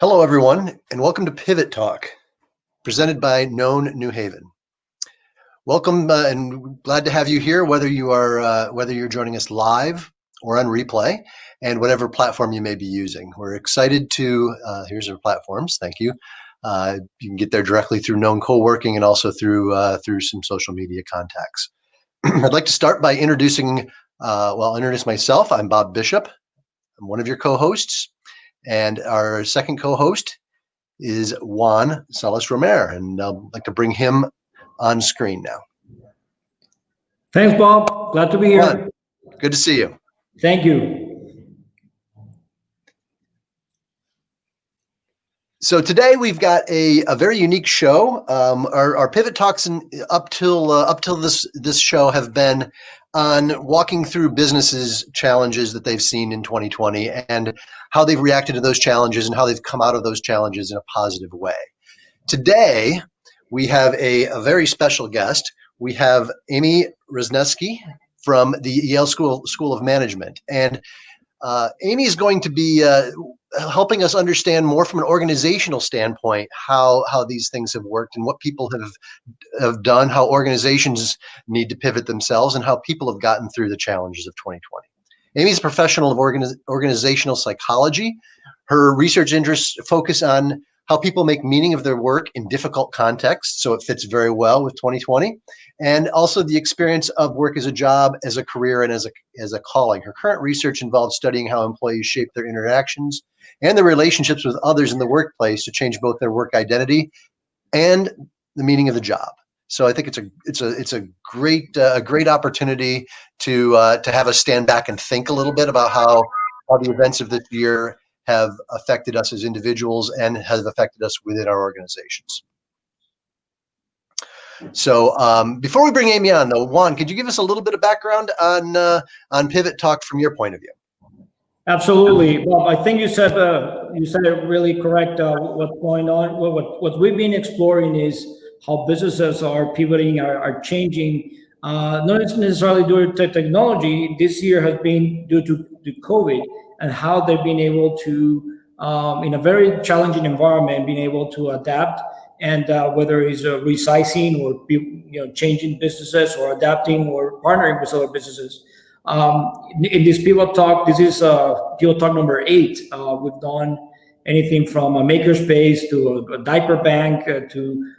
Hello, everyone, and welcome to Pivot Talk, presented by Known New Haven. Welcome, and glad to have you here, whether you're joining us live or on replay, and whatever platform you may be using. We're excited to. Here's our platforms. Thank you. You can get there directly through Known Coworking and also through some social media contacts. I'd like to start by introduce myself. I'm Bob Bishop. I'm one of your co-hosts. And our second co-host is Juan Salas-Romer, and I'd like to bring him on screen now. Thanks, Bob. Glad to be here. Juan, good to see you. Thank you. So today we've got a very unique show. Our Pivot Talks up till this show have been on walking through businesses' challenges that they've seen in 2020 and how they've reacted to those challenges and how they've come out of those challenges in a positive way. Today, we have a very special guest. We have Amy Wrzniewski from the Yale School of Management. And Amy is going to be helping us understand more from an organizational standpoint how these things have worked and what people have done, how organizations need to pivot themselves, and how people have gotten through the challenges of 2020. Amy's a professional of organizational psychology. Her research interests focus on how people make meaning of their work in difficult contexts, so it fits very well with 2020, and also the experience of work as a job, as a career, and as a calling. Her current research involves studying how employees shape their interactions and their relationships with others in the workplace to change both their work identity and the meaning of the job. So I think it's a great opportunity to have us stand back and think a little bit about how the events of this year have affected us as individuals and have affected us within our organizations. So before we bring Amy on, though, Juan, could you give us a little bit of background on Pivot Talk from your point of view? Absolutely, Bob. I think you said it really correct. What's going on? What we've been exploring is how businesses are pivoting, are changing. Not necessarily due to technology. This year has been due to COVID and how they've been able to, in a very challenging environment, being able to adapt. And whether it's resizing or changing businesses or adapting or partnering with other businesses. In this Pivot Talk, this is Pivot Talk number 8. We've done anything from a makerspace to a diaper bank to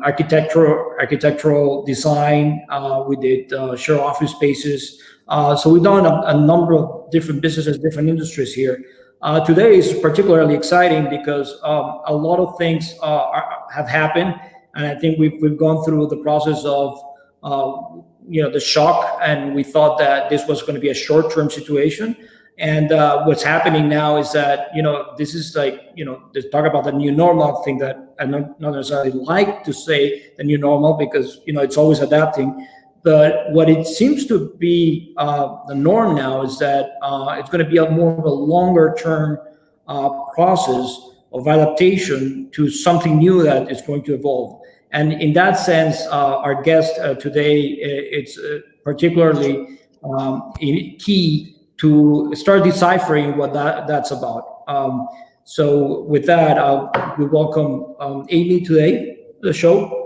architectural design. We did share office spaces. So we've done a number of different businesses, different industries here. Today is particularly exciting because a lot of things have happened, and I think we've gone through the process of the shock, and we thought that this was going to be a short-term situation. And what's happening now is that this is like they talk about the new normal thing that I don't necessarily like to say the new normal because it's always adapting. But what it seems to be the norm now is that it's going to be more of a longer-term process of adaptation to something new that is going to evolve. And in that sense, our guest today, it's particularly key to start deciphering what that's about. So with that, we welcome Amy today to the show.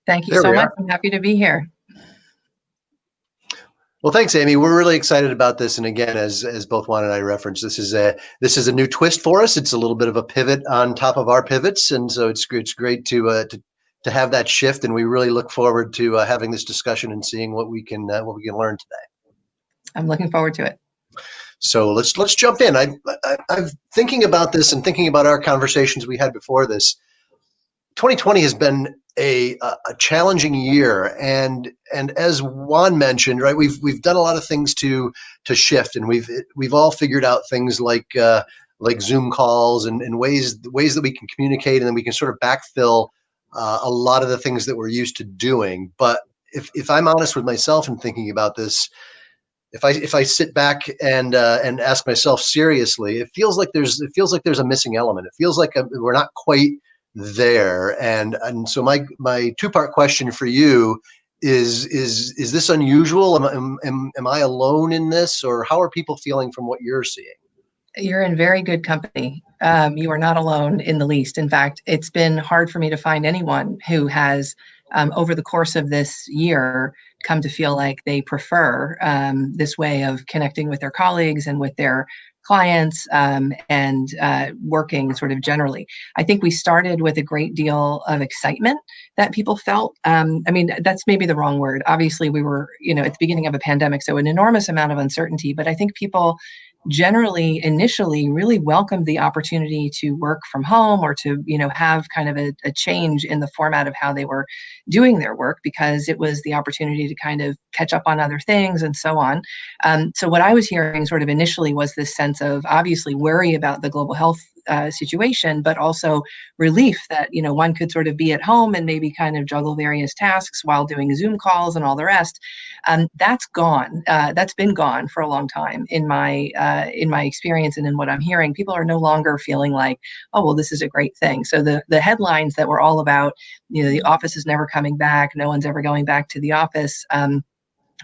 Thank you so much. I'm happy to be here. Well, thanks, Amy. We're really excited about this. And again, as both Juan and I referenced, this is a new twist for us. It's a little bit of a pivot on top of our pivots, and so it's great to have that shift. And we really look forward to having this discussion and seeing what we can learn today. I'm looking forward to it. So let's jump in. I'm thinking about this and thinking about our conversations we had before this. 2020 has been a challenging year, and as Juan mentioned, right, we've done a lot of things to shift, and we've all figured out things like Zoom calls and ways that we can communicate, and then we can sort of backfill a lot of the things that we're used to doing. But if I'm honest with myself and thinking about this, if I sit back and ask myself seriously, it feels like there's a missing element. It feels like we're not quite there. And so my two-part question for you is this unusual? Am I alone in this, or how are people feeling from what you're seeing? You're in very good company. You are not alone in the least. In fact, it's been hard for me to find anyone who has, over the course of this year, come to feel like they prefer this way of connecting with their colleagues and with their clients and working sort of generally. I think we started with a great deal of excitement that people felt. I mean, that's maybe the wrong word. Obviously, we were, at the beginning of a pandemic, so an enormous amount of uncertainty, but I think people generally initially really welcomed the opportunity to work from home or to have kind of a change in the format of how they were doing their work, because it was the opportunity to kind of catch up on other things and so on. So what I was hearing sort of initially was this sense of obviously worry about the global health situation, but also relief that one could sort of be at home and maybe kind of juggle various tasks while doing Zoom calls and all the rest. That's gone. That's been gone for a long time in my experience and in what I'm hearing. People are no longer feeling like, oh well, this is a great thing. So the headlines that were all about, the office is never coming back, no one's ever going back to the office.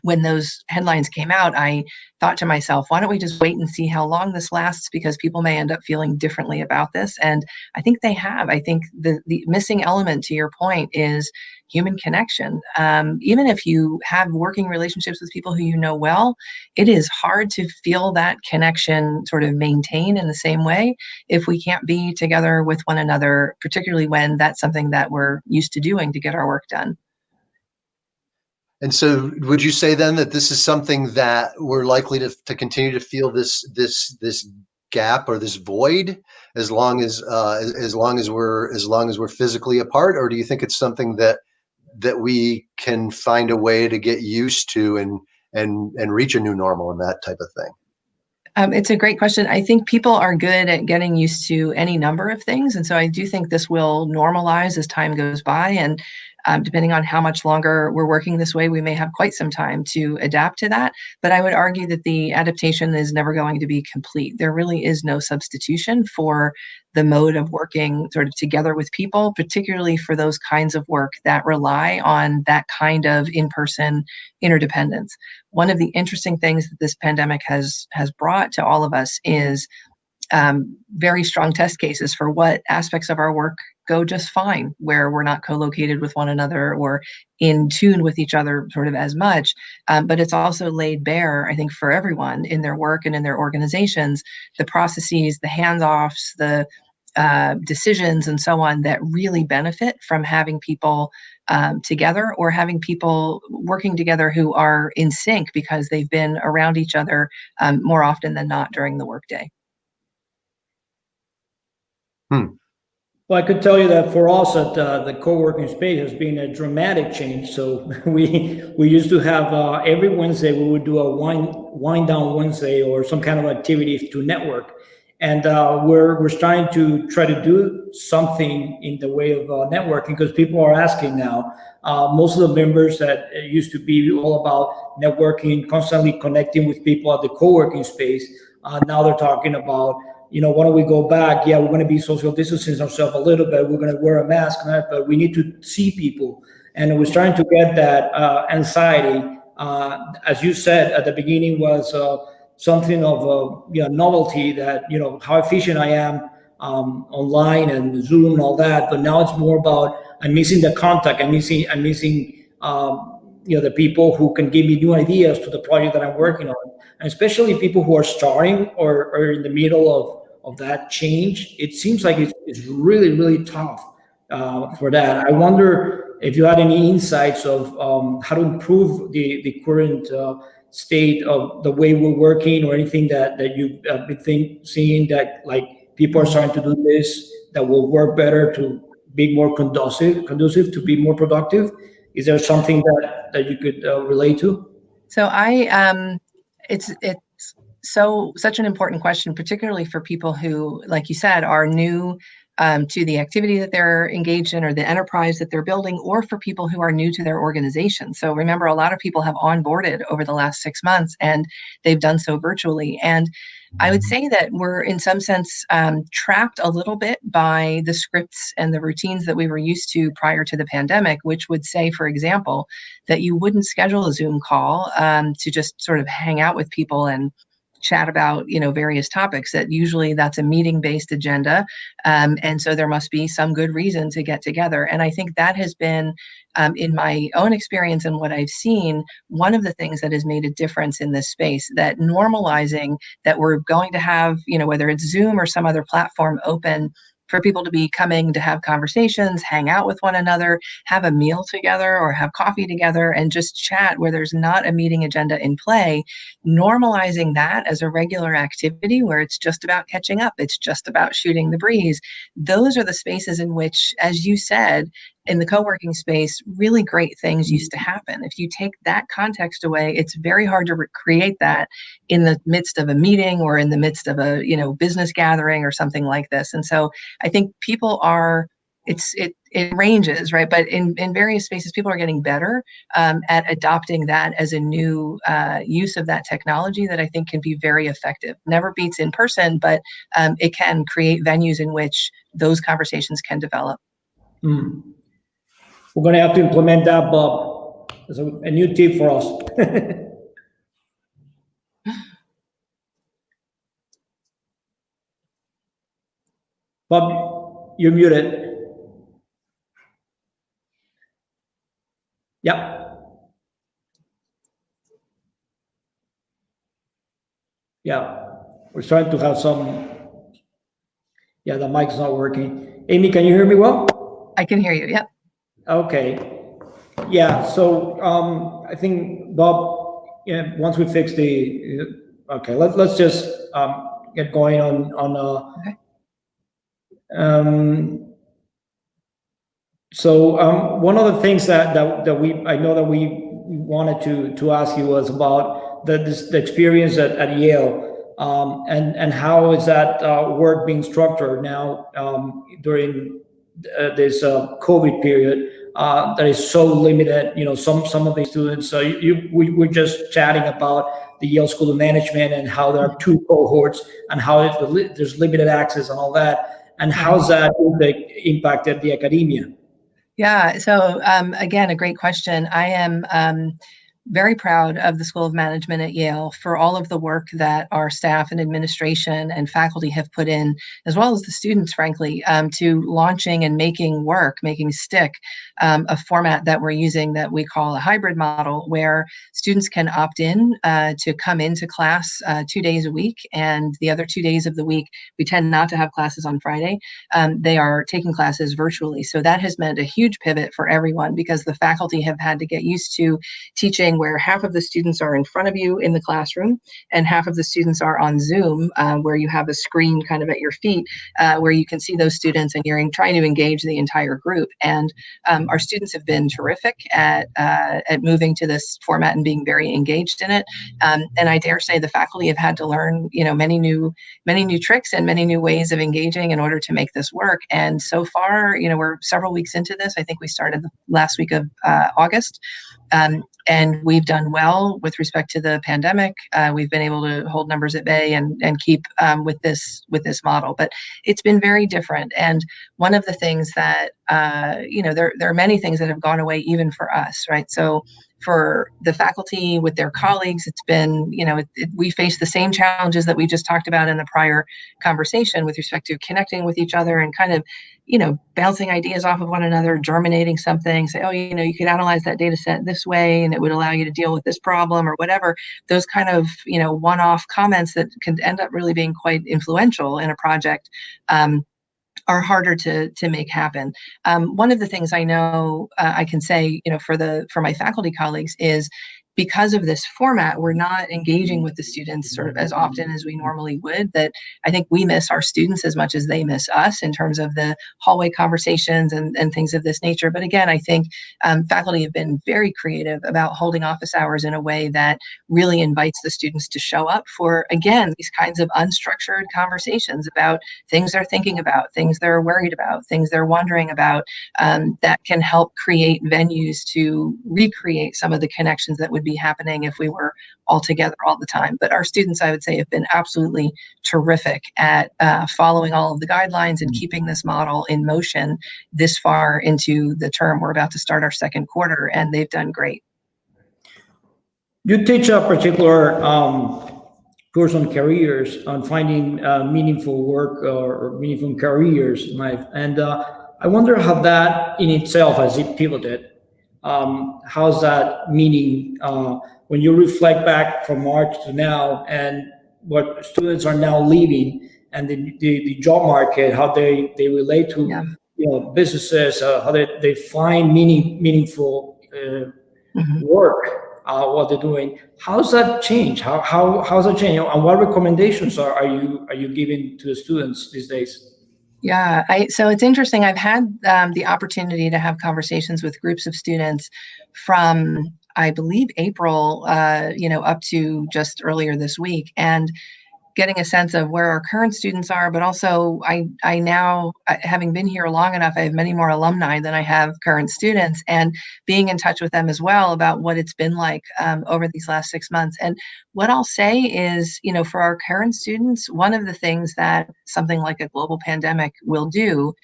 When those headlines came out, I thought to myself, why don't we just wait and see how long this lasts? Because people may end up feeling differently about this. And I think they have. I think the missing element, to your point, is human connection. Even if you have working relationships with people who you know well, it is hard to feel that connection sort of maintain in the same way if we can't be together with one another, particularly when that's something that we're used to doing to get our work done. And so would you say then that this is something that we're likely to continue to feel this gap or this void as long as we're physically apart, or do you think it's something that we can find a way to get used to and reach a new normal and that type of thing? It's a great question. I think people are good at getting used to any number of things. And so I do think this will normalize as time goes by. And depending on how much longer we're working this way, we may have quite some time to adapt to that. But I would argue that the adaptation is never going to be complete. There really is no substitution for the mode of working sort of together with people, particularly for those kinds of work that rely on that kind of in-person interdependence. One of the interesting things that this pandemic has brought to all of us is very strong test cases for what aspects of our work go just fine, where we're not co-located with one another or in tune with each other sort of as much. But it's also laid bare, I think, for everyone in their work and in their organizations, the processes, the hands-offs, the decisions and so on that really benefit from having people together, or having people working together who are in sync because they've been around each other more often than not during the workday. Well, I could tell you that for us at the co-working space has been a dramatic change. So we used to have every Wednesday we would do a wind down Wednesday or some kind of activity to network, and we're starting to try to do something in the way of networking, because people are asking now. Most of the members that used to be all about networking, constantly connecting with people at the co-working space, now they're talking about, why don't we go back? Yeah, we're going to be social distancing ourselves a little bit. We're going to wear a mask, but we need to see people. And we're starting to get that anxiety. As you said at the beginning, was something of a novelty that, how efficient I am online and Zoom and all that. But now it's more about, I'm missing the contact. I'm missing the people who can give me new ideas to the project that I'm working on. And especially people who are starting or are in the middle of that change. It seems like it's really, really tough for that. I wonder if you had any insights of how to improve the current state of the way we're working, or anything that you've been seeing that like people are starting to do this that will work better to be more conducive to be more productive. Is there something that you could relate to? So it's such an important question, particularly for people who, like you said, are new to the activity that they're engaged in or the enterprise that they're building, or for people who are new to their organization. So remember, a lot of people have onboarded over the last 6 months, and they've done so virtually. And I would say that we're in some sense trapped a little bit by the scripts and the routines that we were used to prior to the pandemic, which would say, for example, that you wouldn't schedule a Zoom call to just sort of hang out with people and chat about, various topics. That usually that's a meeting-based agenda. And so there must be some good reason to get together. And I think that has been, in my own experience and what I've seen, one of the things that has made a difference in this space, that normalizing that we're going to have, whether it's Zoom or some other platform open for people to be coming to have conversations, hang out with one another, have a meal together or have coffee together and just chat where there's not a meeting agenda in play, normalizing that as a regular activity where it's just about catching up, it's just about shooting the breeze. Those are the spaces in which, as you said, in the co-working space, really great things used to happen. If you take that context away, it's very hard to recreate that in the midst of a meeting or in the midst of a business gathering or something like this. And so I think people are, it ranges, right? But in various spaces, people are getting better at adopting that as a new use of that technology that I think can be very effective. Never beats in person, but it can create venues in which those conversations can develop. Mm. We're going to have to implement that, Bob. It's a new tip for us. Bob, you're muted. Yep. Yeah. We're starting to have some. Yeah, the mic's not working. Amy, can you hear me well? I can hear you. Yep. Okay. Yeah. So I think Bob. Yeah. Once we fix the. Okay. Let's just get going on. Okay. So one of the things that I know that we wanted to ask you was about the experience at Yale, and how is that work being structured now during this COVID period that is so limited. Some of the students. We're just chatting about the Yale School of Management and how there are two cohorts and how there's limited access and all that, and how's that impacted the academia? Yeah. So again, a great question. I am very proud of the School of Management at Yale for all of the work that our staff and administration and faculty have put in, as well as the students, frankly, to launching and making stick a format that we're using that we call a hybrid model, where students can opt in to come into class 2 days a week, and the other 2 days of the week, we tend not to have classes on Friday. They are taking classes virtually. So that has meant a huge pivot for everyone, because the faculty have had to get used to teaching where half of the students are in front of you in the classroom and half of the students are on Zoom, where you have a screen kind of at your feet, where you can see those students and you're trying to engage the entire group. And our students have been terrific at moving to this format and being very engaged in it. And I dare say the faculty have had to learn, many new tricks and many new ways of engaging in order to make this work. And so far, we're several weeks into this. I think we started the last week of August. And we've done well with respect to the pandemic. We've been able to hold numbers at bay and keep with this model. But it's been very different. And one of the things that there are many things that have gone away even for us, right? So for the faculty with their colleagues, it's been, we face the same challenges that we just talked about in the prior conversation with respect to connecting with each other and kind of, bouncing ideas off of one another, germinating something, say, oh, you could analyze that data set this way and it would allow you to deal with this problem or whatever. Those kind of, one-off comments that can end up really being quite influential in a project are harder to make happen. One of the things I know I can say, for my faculty colleagues is, because of this format, we're not engaging with the students sort of as often as we normally would. That I think we miss our students as much as they miss us in terms of the hallway conversations and things of this nature. But again, I think faculty have been very creative about holding office hours in a way that really invites the students to show up for, again, these kinds of unstructured conversations about things they're thinking about, things they're worried about, things they're wondering about, that can help create venues to recreate some of the connections that would be happening if we were all together all the time. But our students, I would say, have been absolutely terrific at following all of the guidelines and keeping this model in motion this far into the term. We're about to start our second quarter, and they've done great. You teach a particular course on careers, on finding meaningful work or meaningful careers in life. And I wonder how that in itself, has it pivoted? How's that meaning when you reflect back from March to now, and what students are now leaving, and the job market, how they relate to Yeah. Businesses, how they find meaningful work, what they're doing. How's that change? How's that change? And what recommendations are you giving to the students these days? Yeah, so it's interesting. I've had the opportunity to have conversations with groups of students from, I believe, April, up to just earlier this week, and getting a sense of where our current students are, but also I now, having been here long enough, I have many more alumni than I have current students, and being in touch with them as well about what it's been like over these last 6 months. And what I'll say is, for our current students, one of the things that something like a global pandemic will do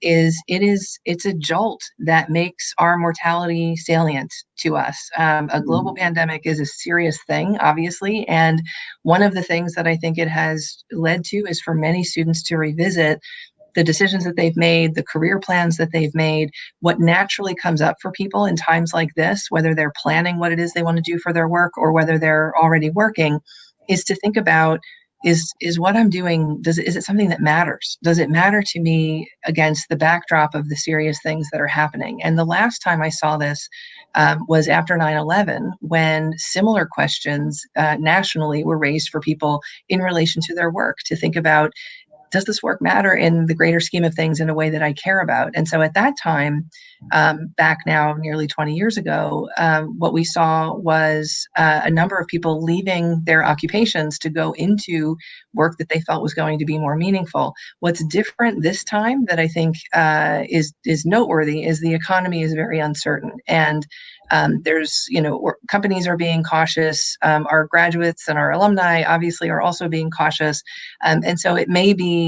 is it's a jolt that makes our mortality salient to us. A global pandemic is a serious thing, obviously, and one of the things that I think it has led to is for many students to revisit the decisions that they've made, the career plans that they've made, what naturally comes up for people in times like this, whether they're planning what it is they want to do for their work or whether they're already working, is to think about, is what I'm doing, is it something that matters? Does it matter to me against the backdrop of the serious things that are happening? And the last time I saw this was after 9/11, when similar questions nationally were raised for people in relation to their work, to think about, does this work matter in the greater scheme of things in a way that I care about? And so at that time, back now nearly 20 years ago, what we saw was a number of people leaving their occupations to go into work that they felt was going to be more meaningful. What's different this time that I think is noteworthy is the economy is very uncertain, and there's, companies are being cautious. Our graduates and our alumni obviously are also being cautious. And so it may be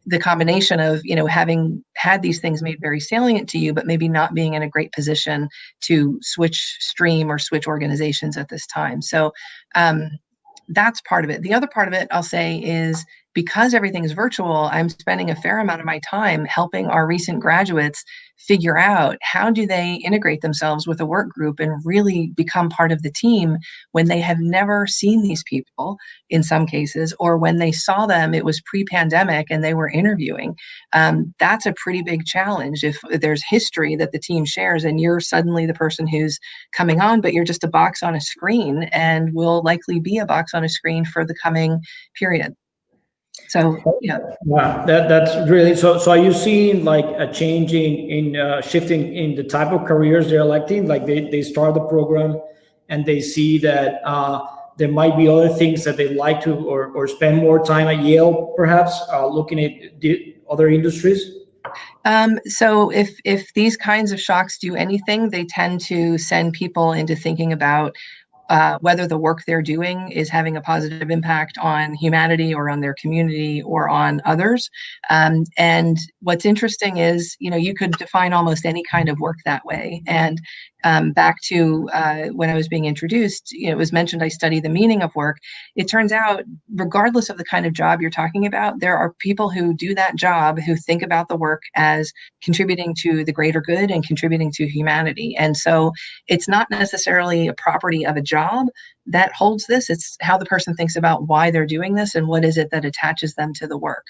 the combination of, having had these things made very salient to you, but maybe not being in a great position to switch stream or switch organizations at this time. So that's part of it. The other part of it, I'll say, is because everything's virtual, I'm spending a fair amount of my time helping our recent graduates figure out how do they integrate themselves with a work group and really become part of the team when they have never seen these people in some cases, or when they saw them, it was pre-pandemic and they were interviewing. That's a pretty big challenge if there's history that the team shares and you're suddenly the person who's coming on, but you're just a box on a screen and will likely be a box on a screen for the coming period. So yeah. Wow, that's really so. So are you seeing like a change in shifting in the type of careers they're electing? Like they start the program and they see that there might be other things that they like to or spend more time at Yale, perhaps looking at the other industries. So if these kinds of shocks do anything, they tend to send people into thinking about whether the work they're doing is having a positive impact on humanity or on their community or on others. And what's interesting is, you could define almost any kind of work that way. And back to when I was being introduced, it was mentioned I study the meaning of work. It turns out, regardless of the kind of job you're talking about, there are people who do that job who think about the work as contributing to the greater good and contributing to humanity. And so it's not necessarily a property of a job that holds this. It's how the person thinks about why they're doing this and what is it that attaches them to the work.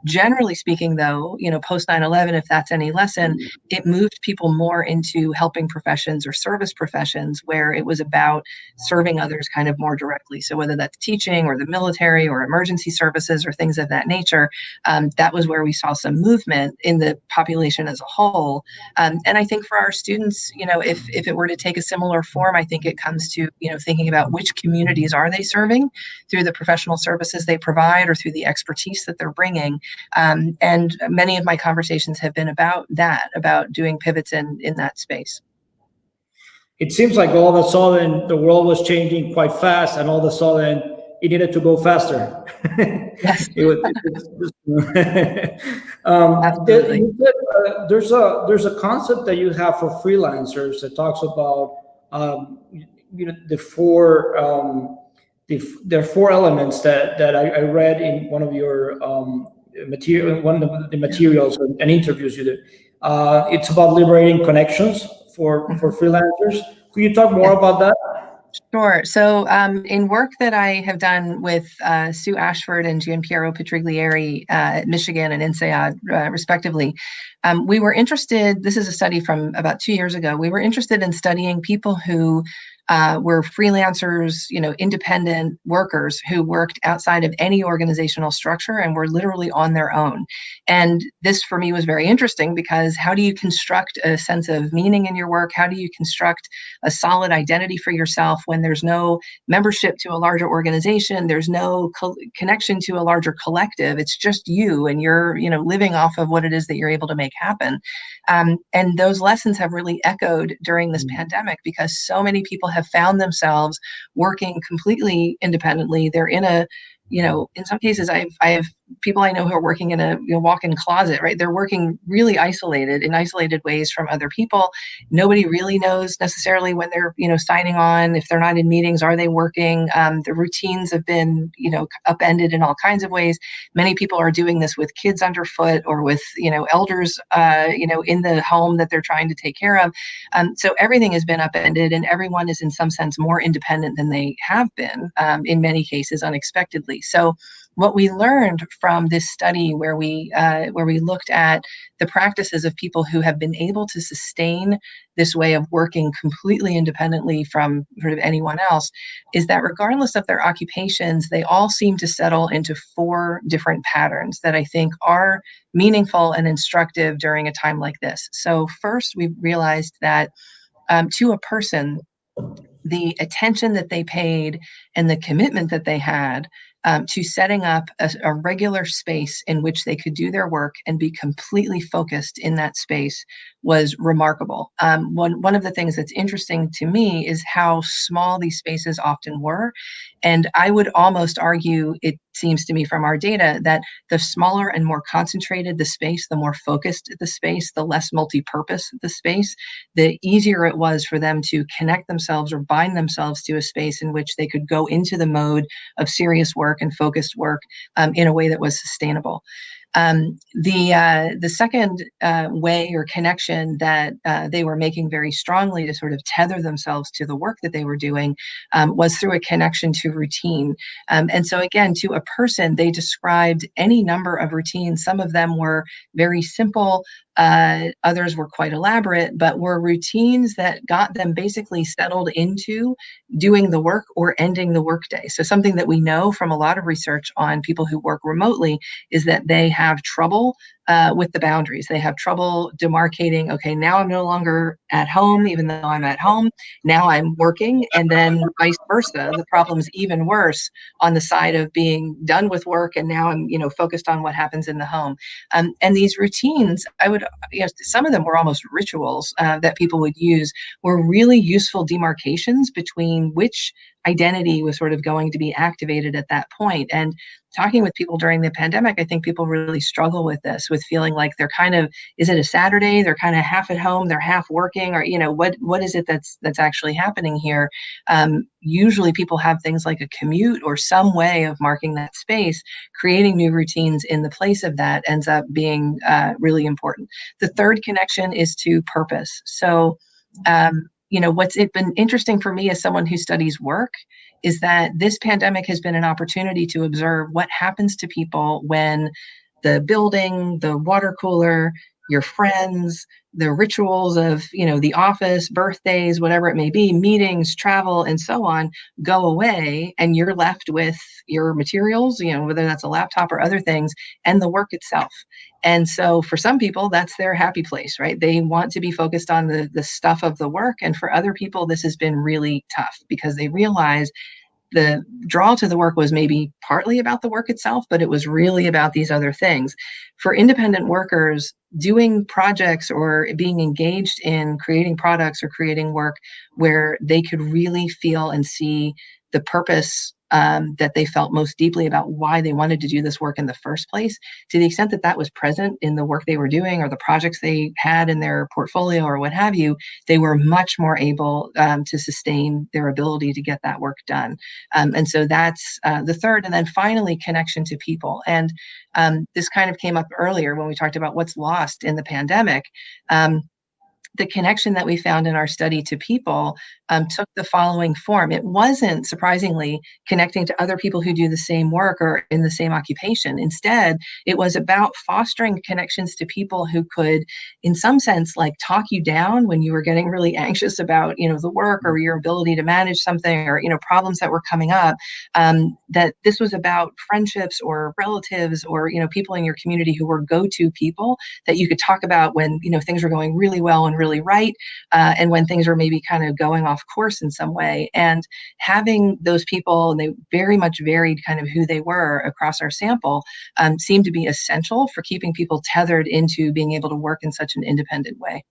Generally speaking, though, post 9/11, if that's any lesson, it moved people more into helping professions or service professions where it was about serving others kind of more directly. So whether that's teaching or the military or emergency services or things of that nature, that was where we saw some movement in the population as a whole. And I think for our students, if it were to take a similar form, I think it comes to, thinking about which communities are they serving through the professional services they provide or through the expertise that they're bringing. And many of my conversations have been about that, about doing pivots in that space. It seems like all of a sudden the world was changing quite fast, and all of a sudden it needed to go faster. Yes. Absolutely. There's a concept that you have for freelancers that talks about the four there are four elements that I read in one of your one of the materials and interviews you did. It's about liberating connections for freelancers. Could you talk more about that? Sure. So in work that I have done with Sue Ashford and Gianpiero Petriglieri at Michigan and INSEAD, respectively, we were interested, this is a study from about 2 years ago, we were interested in studying people who were freelancers, independent workers who worked outside of any organizational structure and were literally on their own. And this for me was very interesting because how do you construct a sense of meaning in your work? How do you construct a solid identity for yourself when there's no membership to a larger organization, there's no connection to a larger collective? It's just you, and you're, living off of what it is that you're able to make happen. And those lessons have really echoed during this pandemic because so many people have found themselves working completely independently. They're in a, in some cases, I have people I know who are working in a walk-in closet, right? They're working really in isolated ways from other people. Nobody really knows necessarily when they're, signing on. If they're not in meetings, are they working? The routines have been, upended in all kinds of ways. Many people are doing this with kids underfoot or with, elders, in the home that they're trying to take care of. So everything has been upended, and everyone is in some sense more independent than they have been, in many cases unexpectedly. So what we learned from this study where we looked at the practices of people who have been able to sustain this way of working completely independently from sort of anyone else is that regardless of their occupations, they all seem to settle into four different patterns that I think are meaningful and instructive during a time like this. So first, we realized that to a person, the attention that they paid and the commitment that they had to setting up a regular space in which they could do their work and be completely focused in that space was remarkable. One of the things that's interesting to me is how small these spaces often were. And I would almost argue, it seems to me from our data, that the smaller and more concentrated the space, the more focused the space, the less multi-purpose the space, the easier it was for them to connect themselves or bind themselves to a space in which they could go into the mode of serious work and focused work in a way that was sustainable. The second way or connection that they were making very strongly to sort of tether themselves to the work that they were doing was through a connection to routine. And so again, to a person, they described any number of routines. Some of them were very simple. Others were quite elaborate, but were routines that got them basically settled into doing the work or ending the workday. So something that we know from a lot of research on people who work remotely is that they have trouble with the boundaries. They have trouble demarcating, okay, now I'm no longer at home, even though I'm at home. Now I'm working, and then vice versa. The problem's even worse on the side of being done with work, and now I'm, focused on what happens in the home. And these routines, some of them were almost rituals that people would use, were really useful demarcations between which identity was sort of going to be activated at that point. And talking with people during the pandemic, I think people really struggle with this, with feeling like they're kind of, is it a Saturday? They're kind of half at home, they're half working, or, what is it that's actually happening here? Usually people have things like a commute or some way of marking that space. Creating new routines in the place of that ends up being really important. The third connection is to purpose. So, what's been interesting for me as someone who studies work is that this pandemic has been an opportunity to observe what happens to people when the building, the water cooler, your friends, the rituals of, the office, birthdays, whatever it may be, meetings, travel, and so on, go away, and you're left with your materials, whether that's a laptop or other things, and the work itself. And so for some people, that's their happy place, right? They want to be focused on the stuff of the work. And for other people, this has been really tough because they realize the draw to the work was maybe partly about the work itself, but it was really about these other things. For independent workers, doing projects or being engaged in creating products or creating work where they could really feel and see the purpose that they felt most deeply about why they wanted to do this work in the first place, to the extent that that was present in the work they were doing or the projects they had in their portfolio or what have you, they were much more able to sustain their ability to get that work done. And so that's the third. And then finally, connection to people. And this kind of came up earlier when we talked about what's lost in the pandemic. The connection that we found in our study to people took the following form. It wasn't, surprisingly, connecting to other people who do the same work or in the same occupation. Instead, it was about fostering connections to people who could, in some sense, like talk you down when you were getting really anxious about, the work or your ability to manage something or, problems that were coming up. That this was about friendships or relatives or, people in your community who were go-to people that you could talk about when, things were going really well and really right, and when things were maybe kind of going off course in some way. And having those people, and they very much varied kind of who they were across our sample, seemed to be essential for keeping people tethered into being able to work in such an independent way.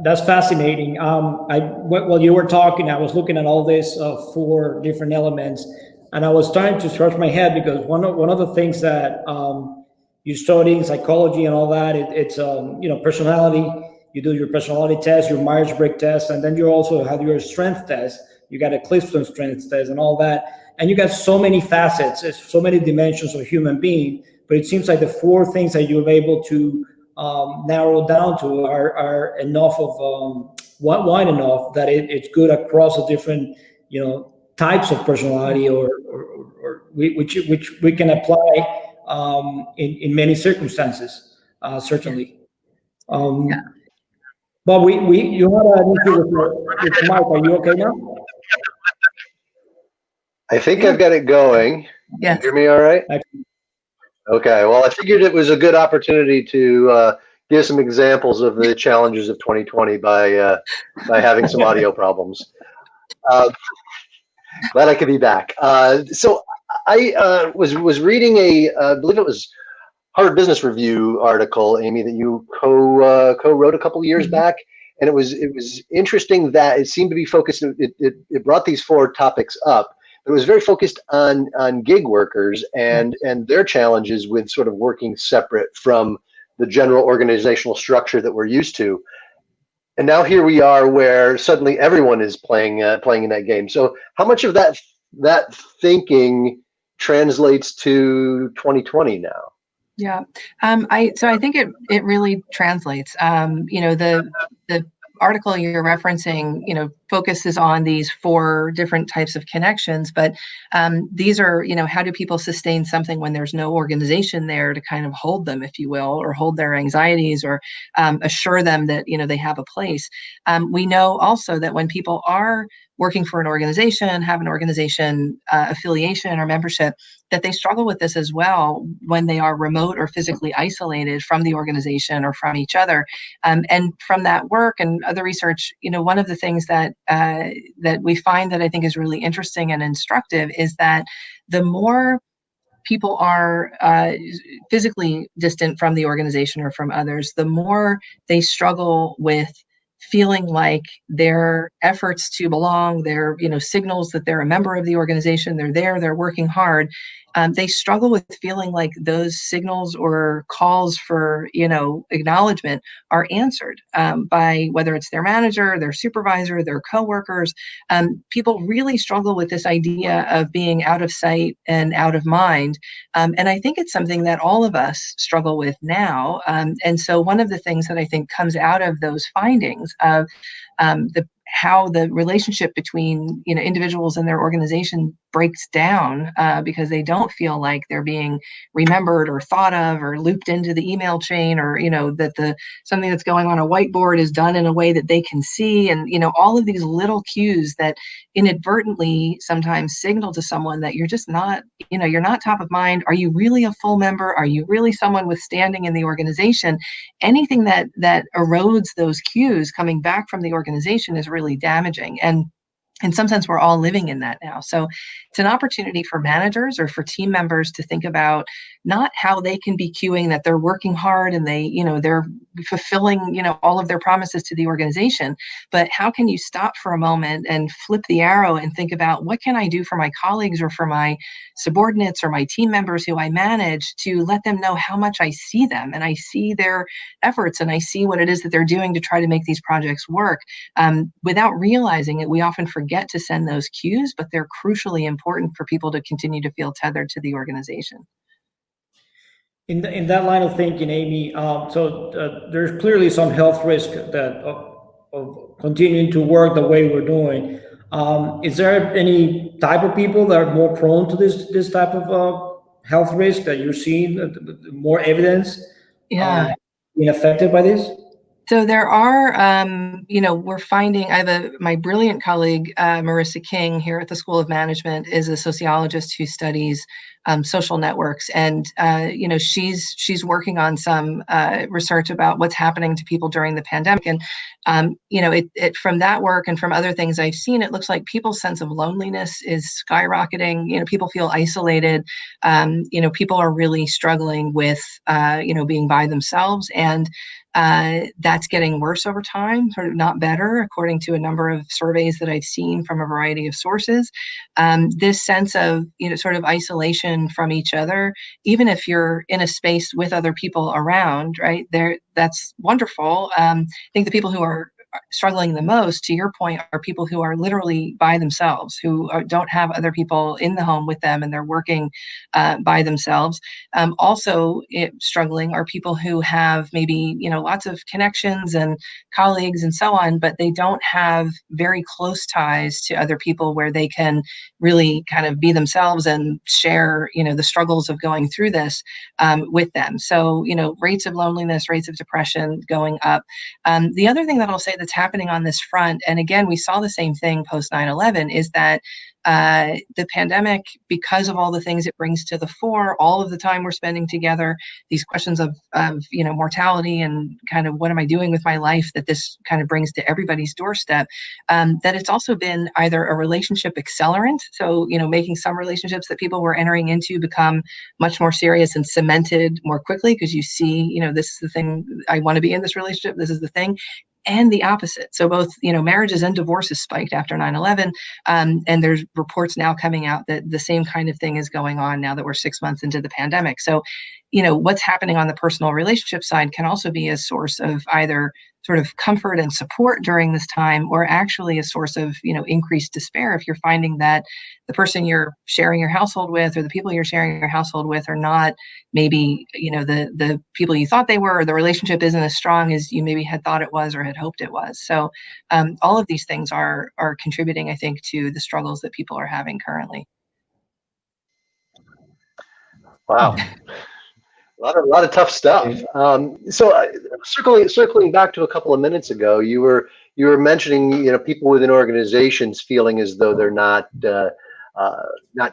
That's fascinating. While you were talking, I was looking at all this 4 different elements, and I was trying to scratch my head because one of the things that you study in psychology and all that, it's personality. You do your personality test, your Myers-Briggs test, and then you also have your strength test. You got a Clifton strength test and all that, and you got so many facets, so many dimensions of a human being. But it seems like the 4 things that you're able to narrow down to are enough of wide enough that it's good across the different types of personality or which we can apply in many circumstances, certainly. Yeah. Bob, you had an issue with your mic. Are you okay now? I think I've got it going. Yes. You hear me all right? Excellent. Okay. Well, I figured it was a good opportunity to give some examples of the challenges of 2020 by having some audio problems. Glad I could be back. So I was reading I believe it was Harvard Business Review article, Amy, that you co-wrote a couple of years back, and it was interesting that it seemed to be focused. It brought these 4 topics up. It was very focused on gig workers and their challenges with sort of working separate from the general organizational structure that we're used to. And now here we are, where suddenly everyone is playing in that game. So how much of that thinking translates to 2020 now? Yeah. I think it really translates. The article you're referencing, focuses on these 4 different types of connections, but these are, how do people sustain something when there's no organization there to kind of hold them, if you will, or hold their anxieties or assure them that, they have a place. We know also that when people are working for an organization, have an organization affiliation or membership, that they struggle with this as well when they are remote or physically isolated from the organization or from each other. And from that work and other research, one of the things that we find that I think is really interesting and instructive is that the more people are physically distant from the organization or from others, the more they struggle with feeling like their efforts to belong, their signals that they're a member of the organization, they're working hard. They struggle with feeling like those signals or calls for acknowledgement are answered by whether it's their manager, their supervisor, their coworkers. People really struggle with this idea of being out of sight and out of mind, and I think it's something that all of us struggle with now. And so one of the things that I think comes out of those findings of how the relationship between individuals and their organization breaks down because they don't feel like they're being remembered or thought of or looped into the email chain, or that something that's going on a whiteboard is done in a way that they can see, and all of these little cues that inadvertently sometimes signal to someone that you're just not you're not top of mind. Are you really a full member? Are you really someone with standing in the organization? Anything that erodes those cues coming back from the organization is really damaging. And in some sense, we're all living in that now. So it's an opportunity for managers or for team members to think about not how they can be cueing that they're working hard and they're fulfilling, all of their promises to the organization. But how can you stop for a moment and flip the arrow and think about, what can I do for my colleagues or for my subordinates or my team members who I manage, to let them know how much I see them and I see their efforts and I see what it is that they're doing to try to make these projects work. Without realizing it, we often forget to send those cues, but they're crucially important for people to continue to feel tethered to the organization. In that line of thinking, Amy, there's clearly some health risk that of continuing to work the way we're doing. Is there any type of people that are more prone to this type of health risk that you're seeing more evidence being affected by this? So there are, we're finding, I have my brilliant colleague, Marissa King, here at the School of Management, is a sociologist who studies social networks. And, she's working on some research about what's happening to people during the pandemic. And, from that work and from other things I've seen, it looks like people's sense of loneliness is skyrocketing. People feel isolated. People are really struggling with, being by themselves. And that's getting worse over time, sort of not better, according to a number of surveys that I've seen from a variety of sources. This sense of, sort of isolation from each other, even if you're in a space with other people around, right there, that's wonderful. I think the people who are struggling the most, to your point, are people who are literally by themselves, who don't have other people in the home with them, and they're working by themselves. Also struggling are people who have maybe, lots of connections and colleagues and so on, but they don't have very close ties to other people where they can really kind of be themselves and share, the struggles of going through this with them. So, rates of loneliness, rates of depression going up. The other thing that I'll say that's happening on this front, and again, we saw the same thing post 9/11, is that the pandemic, because of all the things it brings to the fore, all of the time we're spending together, these questions of mortality and kind of what am I doing with my life, that this kind of brings to everybody's doorstep, that it's also been either a relationship accelerant, so making some relationships that people were entering into become much more serious and cemented more quickly, because you see, this is the thing, I want to be in this relationship, this is the thing. And the opposite. So both, marriages and divorces spiked after 9/11. And there's reports now coming out that the same kind of thing is going on now that we're 6 months into the pandemic. So, what's happening on the personal relationship side can also be a source of either sort of comfort and support during this time, or actually a source of, increased despair if you're finding that the person you're sharing your household with, or the people you're sharing your household with, are not maybe, the people you thought they were, or the relationship isn't as strong as you maybe had thought it was or had hoped it was. So all of these things are contributing, I think, to the struggles that people are having currently. Wow. A lot of tough stuff. Circling back to a couple of minutes ago, you were mentioning, people within organizations feeling as though they're not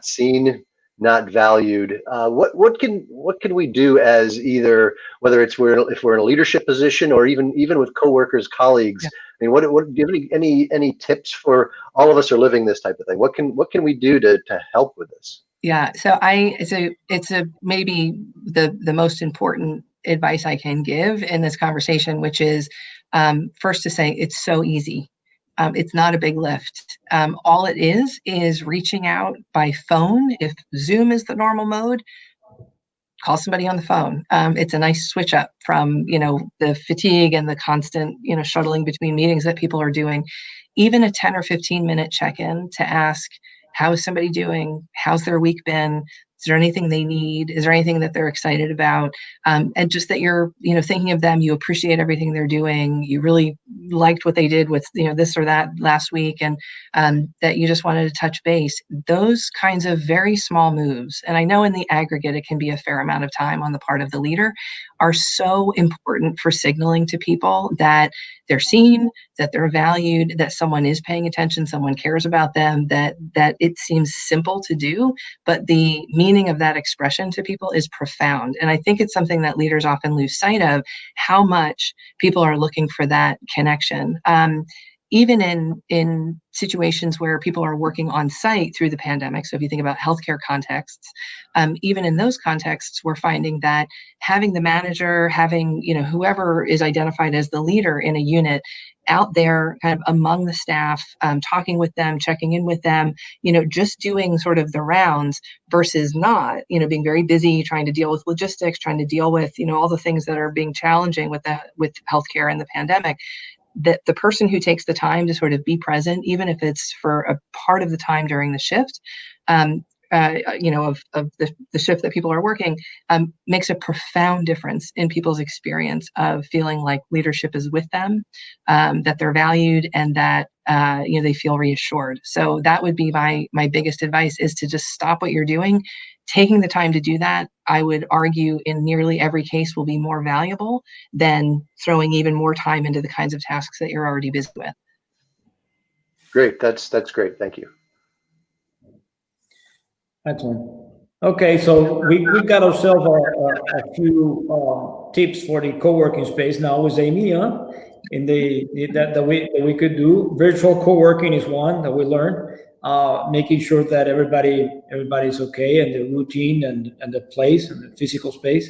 seen, not valued. What can we do as either, whether it's if we're in a leadership position, or even with coworkers, colleagues? Yeah. I mean, what do you have any tips for all of us who are living this type of thing? What can we do to help with this? Yeah, so it's maybe the most important advice I can give in this conversation, which is first to say it's so easy. It's not a big lift. All it is reaching out by phone. If Zoom is the normal mode, call somebody on the phone. It's a nice switch up from the fatigue and the constant shuttling between meetings that people are doing. Even a 10 or 15-minute check-in to ask, how is somebody doing? How's their week been? Is there anything they need? Is there anything that they're excited about? And just that you're, thinking of them, you appreciate everything they're doing. You really liked what they did with, this or that last week, and that you just wanted to touch base. Those kinds of very small moves, and I know in the aggregate it can be a fair amount of time on the part of the leader, are so important for signaling to people that they're seen, that they're valued, that someone is paying attention, someone cares about them, that it seems simple to do, but the meaning of that expression to people is profound. And I think it's something that leaders often lose sight of, how much people are looking for that connection. even in situations where people are working on site through the pandemic. So if you think about healthcare contexts, even in those contexts, we're finding that having the manager, having, whoever is identified as the leader in a unit out there kind of among the staff, talking with them, checking in with them, just doing sort of the rounds versus not, being very busy trying to deal with logistics, trying to deal with, all the things that are being challenging with healthcare and the pandemic. That the person who takes the time to sort of be present, even if it's for a part of the time during the shift, of the shift that people are working, makes a profound difference in people's experience of feeling like leadership is with them, that they're valued, and that they feel reassured. So that would be my biggest advice, is to just stop what you're doing. Taking the time to do that, I would argue, in nearly every case will be more valuable than throwing even more time into the kinds of tasks that you're already busy with. Great. That's great. Thank you. Excellent. Okay, so we got ourselves a few tips for the co-working space now with Amy, in that we could do. Virtual co-working is one that we learned, making sure that everybody's okay, and the routine and the place and the physical space.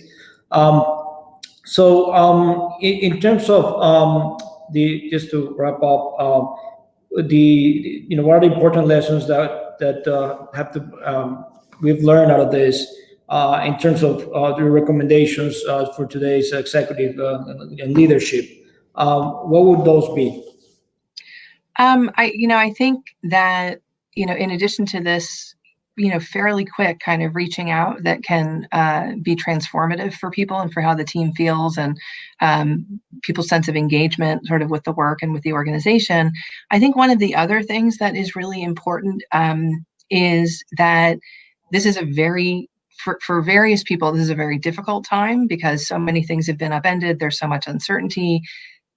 In terms of just to wrap up, what are the important lessons that have to we've learned out of this in terms of the recommendations for today's executive and leadership? What would those be? I think that, in addition to this, fairly quick kind of reaching out that can be transformative for people and for how the team feels, and people's sense of engagement sort of with the work and with the organization. I think one of the other things that is really important is that this is for various people, this is a very difficult time, because so many things have been upended. There's so much uncertainty.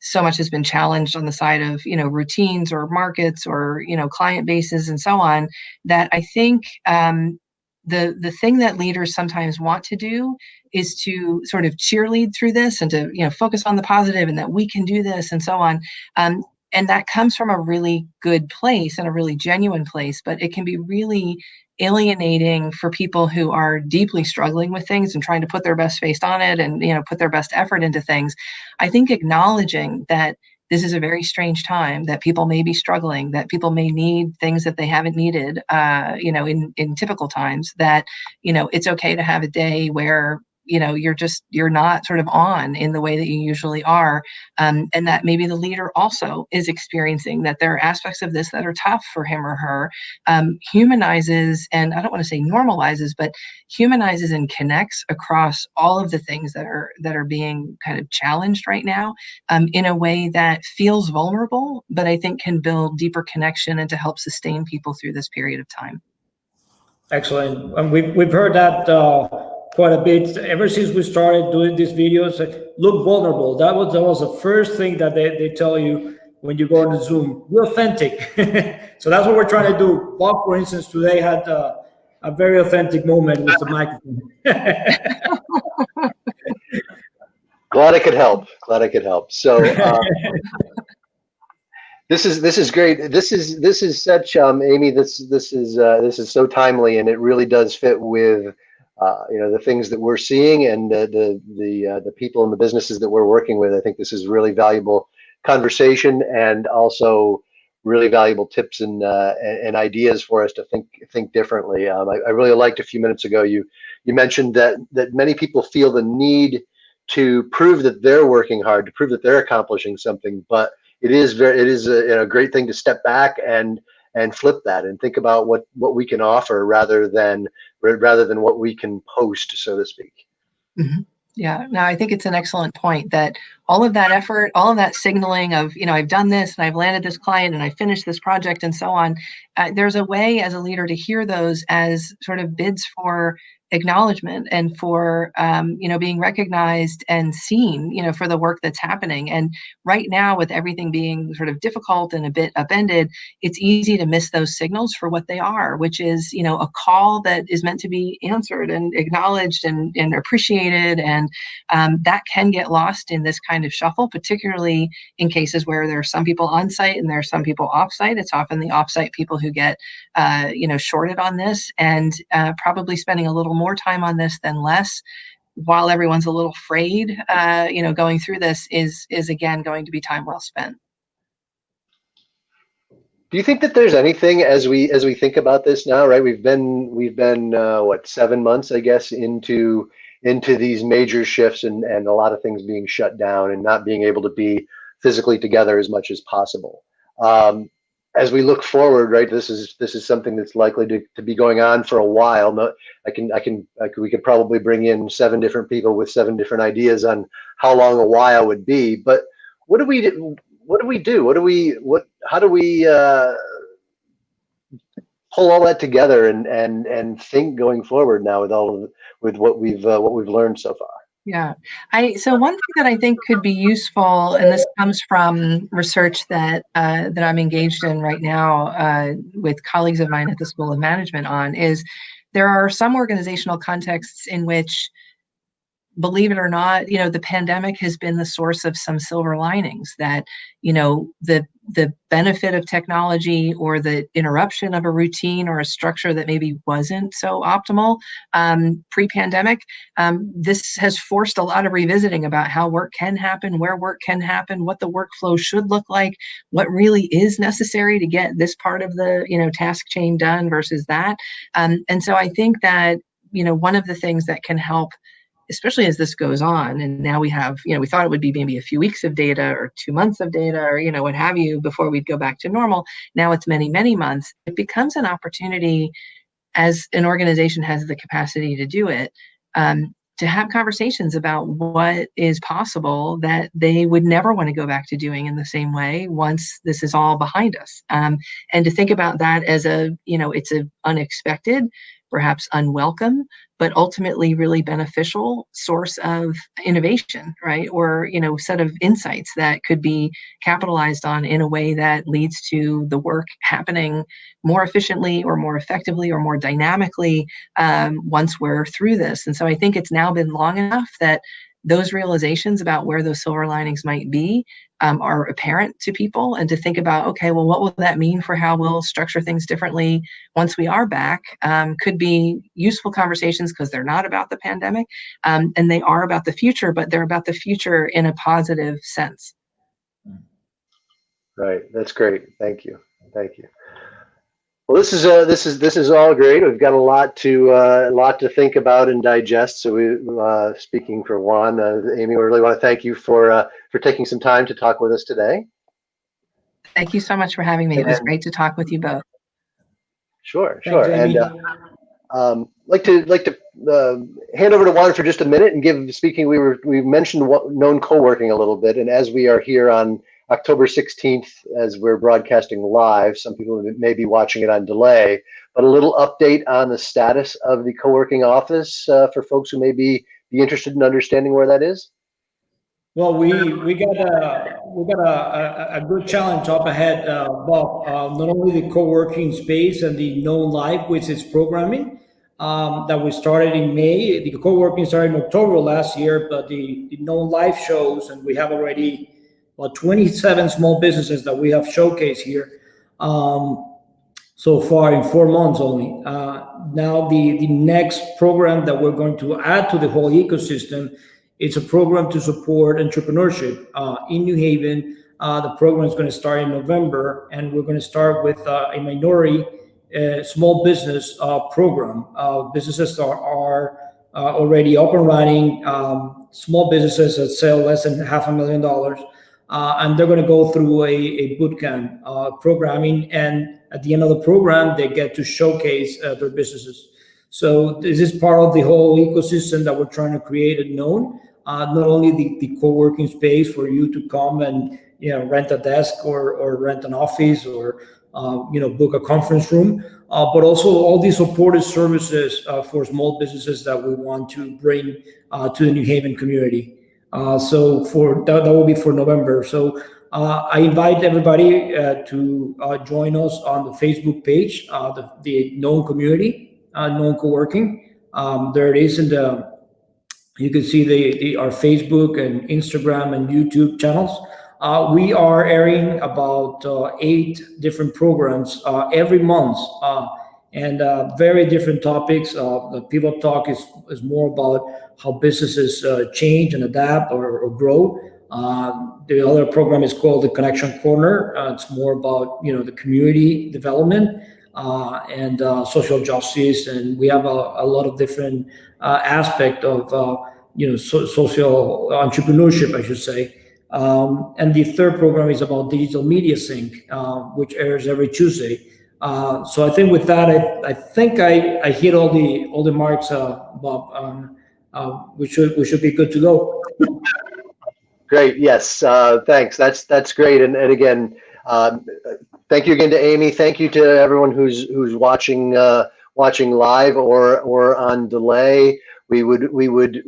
So much has been challenged on the side of, routines or markets or, client bases and so on, that I think the thing that leaders sometimes want to do is to sort of cheerlead through this and to, focus on the positive and that we can do this and so on. And that comes from a really good place and a really genuine place, but it can be really alienating for people who are deeply struggling with things and trying to put their best face on it and, put their best effort into things. I think acknowledging that this is a very strange time, that people may be struggling, that people may need things that they haven't needed, in typical times, that, it's okay to have a day where, you're not sort of on in the way that you usually are. And that maybe the leader also is experiencing that there are aspects of this that are tough for him or her, humanizes, and I don't want to say normalizes, but humanizes and connects across all of the things that are being kind of challenged right now, in a way that feels vulnerable, but I think can build deeper connection and to help sustain people through this period of time. Excellent. And we've heard that quite a bit ever since we started doing these videos. Look vulnerable. That was the first thing that they tell you when you go on the Zoom. Be authentic. So that's what we're trying to do. Bob, for instance, today had a very authentic moment with the microphone. Glad I could help. So this is great. This is such Amy. This is so timely, and it really does fit with the things that we're seeing and the people and the businesses that we're working with. I think this is really valuable conversation, and also really valuable tips and ideas for us to think differently. I really liked a few minutes ago you mentioned that many people feel the need to prove that they're working hard, to prove that they're accomplishing something, but it is a great thing to step back and flip that and think about what we can offer rather than what we can post, so to speak. Mm-hmm. Yeah, no, I think it's an excellent point that all of that effort, all of that signaling of, I've done this and I've landed this client and I finished this project and so on. There's a way as a leader to hear those as sort of bids for acknowledgement and for being recognized and seen for the work that's happening. And right now, with everything being sort of difficult and a bit upended, it's easy to miss those signals for what they are, which is a call that is meant to be answered and acknowledged and appreciated. And that can get lost in this kind of shuffle, particularly in cases where there are some people on site and there are some people off site. It's often the off site people who get shorted on this, and probably spending a little more time on this than less, while everyone's a little afraid, going through this is again going to be time well spent. Do you think that there's anything as we think about this now, right? We've been what, 7 months, I guess, into these major shifts and a lot of things being shut down and not being able to be physically together as much as possible. As we look forward, right, this is something that's likely to be going on for a while. No, we could probably bring in 7 different people with 7 different ideas on how long a while would be. But what do we do? How do we pull all that together and think going forward now with what we've learned so far? Yeah. So one thing that I think could be useful, and this comes from research that I'm engaged in right now with colleagues of mine at the School of Management is there are some organizational contexts in which, believe it or not, the pandemic has been the source of some silver linings, that, the benefit of technology or the interruption of a routine or a structure that maybe wasn't so optimal pre-pandemic. This has forced a lot of revisiting about how work can happen, where work can happen, what the workflow should look like, what really is necessary to get this part of the, task chain done versus that. And so I think that, one of the things that can help, especially as this goes on, and now we have, we thought it would be maybe a few weeks of data or 2 months of data or, what have you, before we'd go back to normal. Now it's many, many months. It becomes an opportunity, as an organization has the capacity to do it, to have conversations about what is possible that they would never want to go back to doing in the same way once this is all behind us. And to think about that as it's an unexpected, perhaps unwelcome, but ultimately really beneficial source of innovation, right? Or, set of insights that could be capitalized on in a way that leads to the work happening more efficiently or more effectively or more dynamically once we're through this. And so I think it's now been long enough that those realizations about where those silver linings might be are apparent to people, and to think about, okay, well, what will that mean for how we'll structure things differently once we are back, could be useful conversations, because they're not about the pandemic and they are about the future, but they're about the future in a positive sense. Right. That's great. Thank you. Well, this is all great. We've got a lot to think about and digest. So we, speaking for Juan, Amy, we really want to thank you for taking some time to talk with us today. Thank you so much for having me. It was great to talk with you both. Sure. Thanks, And like to hand over to Juan for just a minute and we mentioned known co-working a little bit, and as we are here on October 16th, as we're broadcasting live, some people may be watching it on delay, but a little update on the status of the co-working office for folks who may be interested in understanding where that is. Well, we got a good challenge up ahead, Bob. Not only the co-working space and the known life, which is programming, that we started in May. The co-working started in October last year, but the known life shows, and we have already 27 small businesses that we have showcased here so far in 4 months only. Now the next program that we're going to add to the whole ecosystem, it's a program to support entrepreneurship in New Haven. The program is going to start in November, and we're going to start with a minority small business program. Businesses are already up and running, small businesses that sell less than $500,000. And they're going to go through a bootcamp programming, and at the end of the program, they get to showcase their businesses. So this is part of the whole ecosystem that we're trying to create and known. Not only the co-working space for you to come and rent a desk or rent an office or book a conference room, but also all these supportive services for small businesses that we want to bring to the New Haven community. So for that will be for November. So I invite everybody to join us on the Facebook page, the known community, known coworking. There it is you can see our Facebook and Instagram and YouTube channels. We are airing about 8 different programs every month, and very different topics. The People Talk is more about how businesses change and adapt or grow. The other program is called the Connection Corner. It's more about the community development and social justice, and we have a lot of different aspect of social entrepreneurship, I should say. And the third program is about digital media sync, which airs every Tuesday. So I think with that, I think I hit all the marks, Bob. We should be good to go. Great. Yes. Thanks. That's great. And again, thank you again to Amy. Thank you to everyone who's watching live or on delay. We would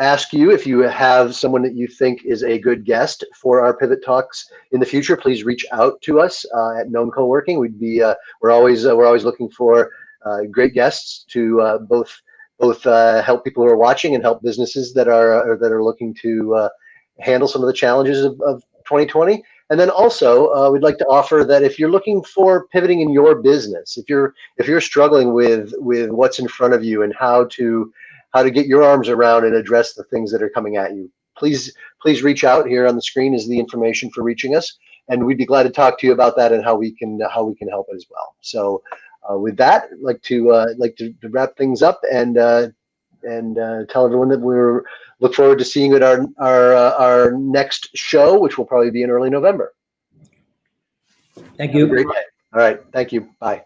ask you, if you have someone that you think is a good guest for our Pivot Talks in the future, please reach out to us at Known Coworking. We're always looking for great guests to both help people who are watching and help businesses that are looking to handle some of the challenges of 2020. And then also, we'd like to offer that if you're looking for pivoting in your business, if you're struggling with what's in front of you and how to get your arms around and address the things that are coming at you, please reach out. Here on the screen is the information for reaching us, and we'd be glad to talk to you about that and how we can help as well. So with that, I'd like to wrap things up and tell everyone that we're look forward to seeing you at our next show, which will probably be in early November. Thank you. Have a great day. All right. Thank you. Bye.